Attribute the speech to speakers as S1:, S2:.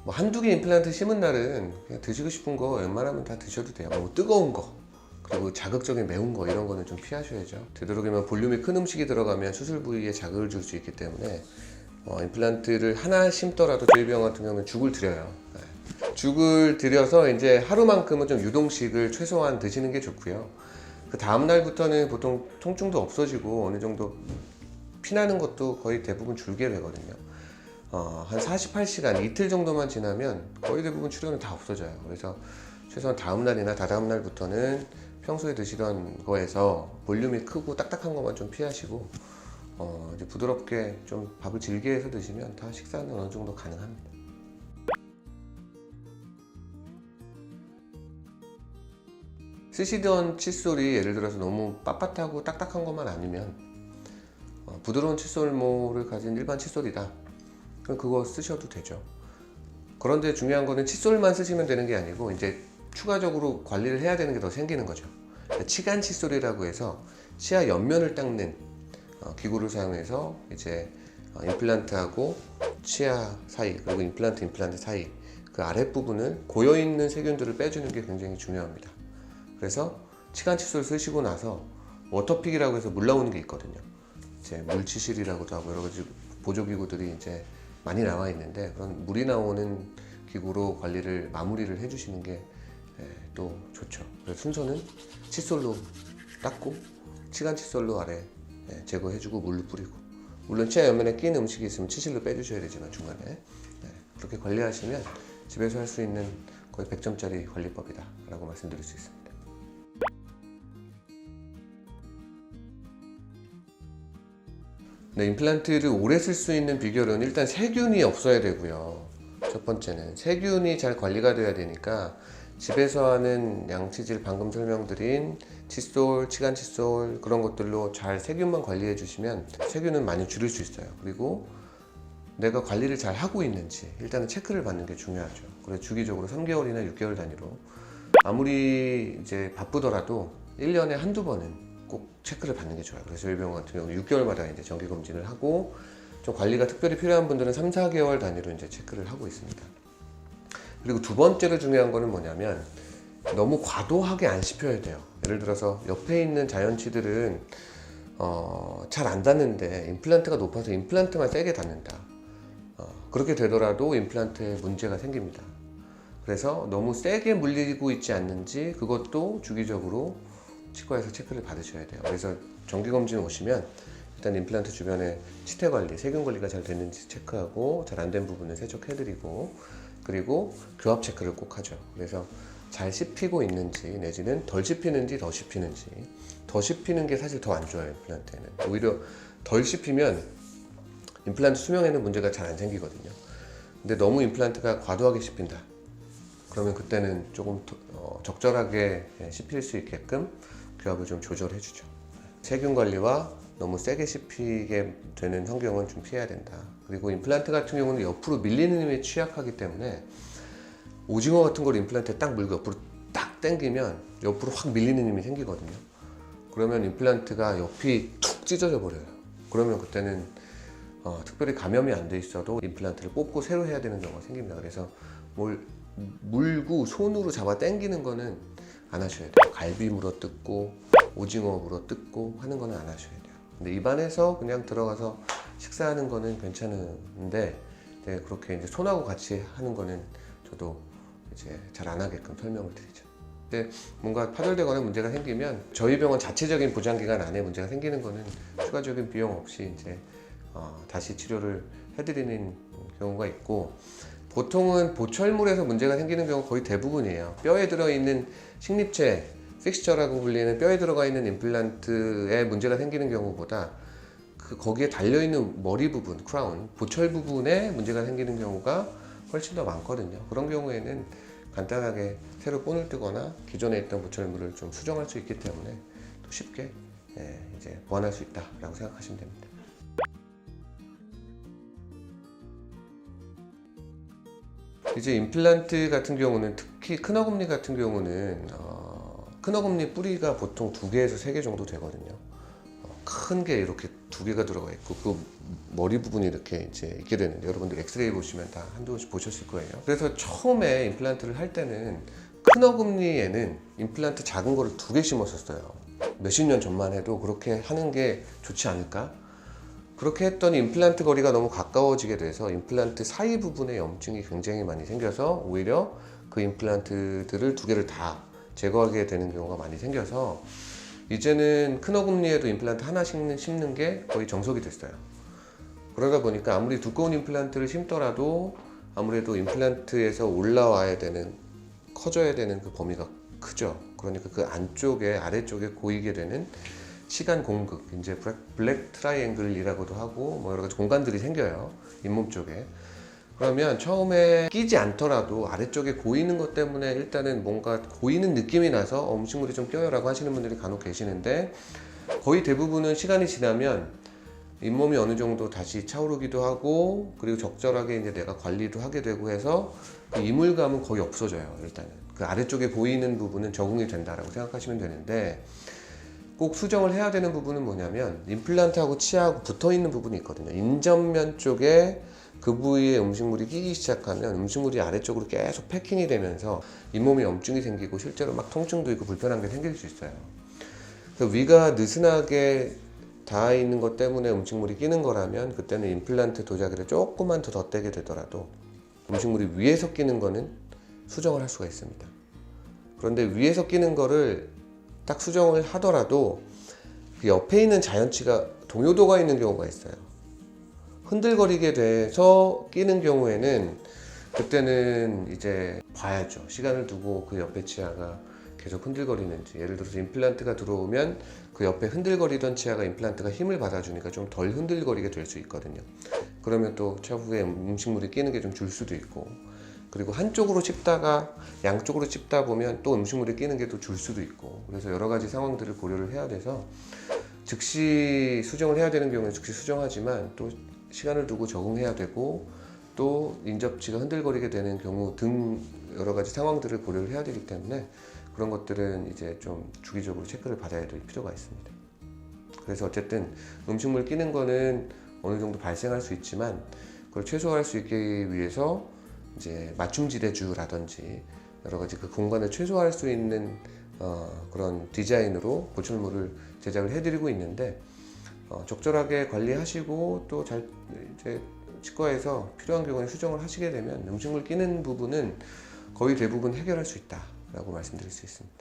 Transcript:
S1: 뭐 한두 개 임플란트 심은 날은 그냥 드시고 싶은 거 웬만하면 다 드셔도 돼요. 뭐 뜨거운 거, 그리고 자극적인 매운 거 이런 거는 좀 피하셔야죠. 되도록이면 볼륨이 큰 음식이 들어가면 수술 부위에 자극을 줄 수 있기 때문에 임플란트를 하나 심더라도 저희 병원 같은 경우는 죽을 드려요. 네. 죽을 들여서 이제 하루만큼은 좀 유동식을 최소한 드시는 게 좋고요. 그 다음 날부터는 보통 통증도 없어지고 어느 정도 피나는 것도 거의 대부분 줄게 되거든요. 한 48시간, 이틀 정도만 지나면 거의 대부분 출혈은 다 없어져요. 그래서 최소한 다음 날이나 다다음 날부터는 평소에 드시던 거에서 볼륨이 크고 딱딱한 것만 좀 피하시고 이제 부드럽게 좀 밥을 질게 해서 드시면 다 식사는 어느 정도 가능합니다. 쓰시던 칫솔이 예를 들어서 너무 빳빳하고 딱딱한 것만 아니면 부드러운 칫솔모를 가진 일반 칫솔이다. 그럼 그거 쓰셔도 되죠. 그런데 중요한 거는 칫솔만 쓰시면 되는 게 아니고 이제 추가적으로 관리를 해야 되는 게 더 생기는 거죠. 치간 칫솔이라고 해서 치아 옆면을 닦는 기구를 사용해서 이제 임플란트하고 치아 사이, 그리고 임플란트 사이 그 아랫부분을 고여있는 세균들을 빼주는 게 굉장히 중요합니다. 그래서 치간 칫솔 쓰시고 나서 워터픽이라고 해서 물 나오는 게 있거든요. 이제 물치실이라고도 하고 여러 가지 보조기구들이 이제 많이 나와 있는데, 그런 물이 나오는 기구로 관리를 마무리를 해주시는 게 또 좋죠. 그래서 순서는 칫솔로 닦고 치간 칫솔로 아래 제거해주고 물로 뿌리고, 물론 치아 옆면에 낀 음식이 있으면 치실로 빼주셔야 되지만 중간에 그렇게 관리하시면 집에서 할 수 있는 거의 100점짜리 관리법이다 라고 말씀드릴 수 있습니다. 네, 임플란트를 오래 쓸 수 있는 비결은 일단 세균이 없어야 되고요. 첫 번째는 세균이 잘 관리가 돼야 되니까 집에서 하는 양치질, 방금 설명드린 칫솔, 치간 칫솔 그런 것들로 잘 세균만 관리해 주시면 세균은 많이 줄일 수 있어요. 그리고 내가 관리를 잘 하고 있는지 일단은 체크를 받는 게 중요하죠. 그래서 주기적으로 3개월이나 6개월 단위로, 아무리 이제 바쁘더라도 1년에 한두 번은 꼭 체크를 받는 게 좋아요. 그래서 저희 병원 같은 경우 6개월마다 이제 정기 검진을 하고, 좀 관리가 특별히 필요한 분들은 3, 4개월 단위로 이제 체크를 하고 있습니다. 그리고 두 번째로 중요한 거는 뭐냐면 너무 과도하게 안 씹혀야 돼요. 예를 들어서 옆에 있는 자연치들은 잘 안 닿는데 임플란트가 높아서 임플란트만 세게 닿는다. 그렇게 되더라도 임플란트에 문제가 생깁니다. 그래서 너무 세게 물리고 있지 않는지 그것도 주기적으로 치과에서 체크를 받으셔야 돼요. 그래서 정기검진 오시면 일단 임플란트 주변에 치태 관리, 세균 관리가 잘 됐는지 체크하고, 잘 안 된 부분을 세척해드리고, 그리고 교합 체크를 꼭 하죠. 그래서 잘 씹히고 있는지, 내지는 덜 씹히는지 더 씹히는지. 더 씹히는 게 사실 더 안 좋아요, 임플란트에는. 오히려 덜 씹히면 임플란트 수명에는 문제가 잘 안 생기거든요. 근데 너무 임플란트가 과도하게 씹힌다. 그러면 그때는 조금 적절하게 씹힐 수 있게끔 교합을 좀 조절해 주죠. 세균 관리와 너무 세게 씹히게 되는 환경은 좀 피해야 된다. 그리고 임플란트 같은 경우는 옆으로 밀리는 힘에 취약하기 때문에 오징어 같은 걸 임플란트에 딱 물고 옆으로 딱 당기면 옆으로 확 밀리는 힘이 생기거든요. 그러면 임플란트가 옆이 툭 찢어져 버려요. 그러면 그때는 특별히 감염이 안 돼 있어도 임플란트를 뽑고 새로 해야 되는 경우가 생깁니다. 그래서 뭘 물고 손으로 잡아 당기는 거는 안 하셔야 돼요. 갈비 물어 뜯고 오징어 물어 뜯고 하는 거는 안 하셔야 돼요. 근데 입안에서 그냥 들어가서 식사하는 거는 괜찮은데, 그렇게 이제 손하고 같이 하는 거는 저도 이제 잘 안 하게끔 설명을 드리죠. 근데 뭔가 파열되거나 문제가 생기면 저희 병원 자체적인 보장 기간 안에 문제가 생기는 거는 추가적인 비용 없이 이제 다시 치료를 해드리는 경우가 있고, 보통은 보철물에서 문제가 생기는 경우가 거의 대부분이에요. 뼈에 들어있는 식립체, 픽스처라고 불리는 뼈에 들어가 있는 임플란트에 문제가 생기는 경우보다 거기에 달려있는 머리 부분, 크라운, 보철 부분에 문제가 생기는 경우가 훨씬 더 많거든요. 그런 경우에는 간단하게 새로 본을 뜨거나 기존에 있던 보철물을 좀 수정할 수 있기 때문에 또 쉽게 이제 보완할 수 있다라고 생각하시면 됩니다. 이제 임플란트 같은 경우는, 특히 큰 어금니 같은 경우는 큰 어금니 뿌리가 보통 2개에서 3개 정도 되거든요. 큰 게 이렇게 두 개가 들어가 있고 그 머리 부분이 이렇게 이제 있게 되는데 여러분들 엑스레이 보시면 다 한두 번씩 보셨을 거예요. 그래서 처음에 임플란트를 할 때는 큰 어금니에는 임플란트 작은 거를 두 개 심었었어요. 몇십 년 전만 해도 그렇게 하는 게 좋지 않을까? 그렇게 했더니 임플란트 거리가 너무 가까워지게 돼서 임플란트 사이 부분에 염증이 굉장히 많이 생겨서 오히려 그 임플란트들을 두 개를 다 제거하게 되는 경우가 많이 생겨서 이제는 큰 어금니에도 임플란트 하나씩 심는 게 거의 정석이 됐어요. 그러다 보니까 아무리 두꺼운 임플란트를 심더라도 아무래도 임플란트에서 올라와야 되는, 커져야 되는 그 범위가 크죠. 그러니까 그 안쪽에, 아래쪽에 고이게 되는 시간 공급, 이제 블랙 트라이앵글이라고도 하고 뭐 여러 가지 공간들이 생겨요. 잇몸 쪽에. 그러면 처음에 끼지 않더라도 아래쪽에 고이는 것 때문에 일단은 뭔가 고이는 느낌이 나서 음식물이 좀 껴요라고 하시는 분들이 간혹 계시는데, 거의 대부분은 시간이 지나면 잇몸이 어느 정도 다시 차오르기도 하고 그리고 적절하게 이제 내가 관리도 하게 되고 해서 그 이물감은 거의 없어져요. 일단은 그 아래쪽에 보이는 부분은 적응이 된다라고 생각하시면 되는데, 꼭 수정을 해야 되는 부분은 뭐냐면 임플란트하고 치아하고 붙어 있는 부분이 있거든요. 인접면 쪽에 그 부위에 음식물이 끼기 시작하면 음식물이 아래쪽으로 계속 패킹이 되면서 잇몸에 염증이 생기고 실제로 막 통증도 있고 불편한 게 생길 수 있어요. 그래서 위가 느슨하게 닿아 있는 것 때문에 음식물이 끼는 거라면 그때는 임플란트 도자기를 조금만 더 덧대게 되더라도 음식물이 위에서 끼는 거는 수정을 할 수가 있습니다. 그런데 위에서 끼는 거를 딱 수정을 하더라도 그 옆에 있는 자연치가 동요도가 있는 경우가 있어요. 흔들거리게 돼서 끼는 경우에는 그때는 이제 봐야죠. 시간을 두고 그 옆에 치아가 계속 흔들거리는지. 예를 들어서 임플란트가 들어오면 그 옆에 흔들거리던 치아가 임플란트가 힘을 받아주니까 좀 덜 흔들거리게 될 수 있거든요. 그러면 또 차후에 음식물이 끼는 게 좀 줄 수도 있고, 그리고 한쪽으로 씹다가 양쪽으로 씹다 보면 또 음식물이 끼는 게 또 줄 수도 있고, 그래서 여러 가지 상황들을 고려를 해야 돼서 즉시 수정을 해야 되는 경우는 즉시 수정하지만 또 시간을 두고 적응해야 되고 또 인접치가 흔들거리게 되는 경우 등 여러 가지 상황들을 고려를 해야 되기 때문에 그런 것들은 이제 좀 주기적으로 체크를 받아야 될 필요가 있습니다. 그래서 어쨌든 음식물 끼는 거는 어느 정도 발생할 수 있지만 그걸 최소화할 수 있기 위해서 이제 맞춤지대주라든지 여러 가지 그 공간을 최소화할 수 있는 그런 디자인으로 보철물을 제작을 해드리고 있는데, 적절하게 관리하시고 또 잘 이제 치과에서 필요한 경우에 수정을 하시게 되면 음식물 끼는 부분은 거의 대부분 해결할 수 있다라고 말씀드릴 수 있습니다.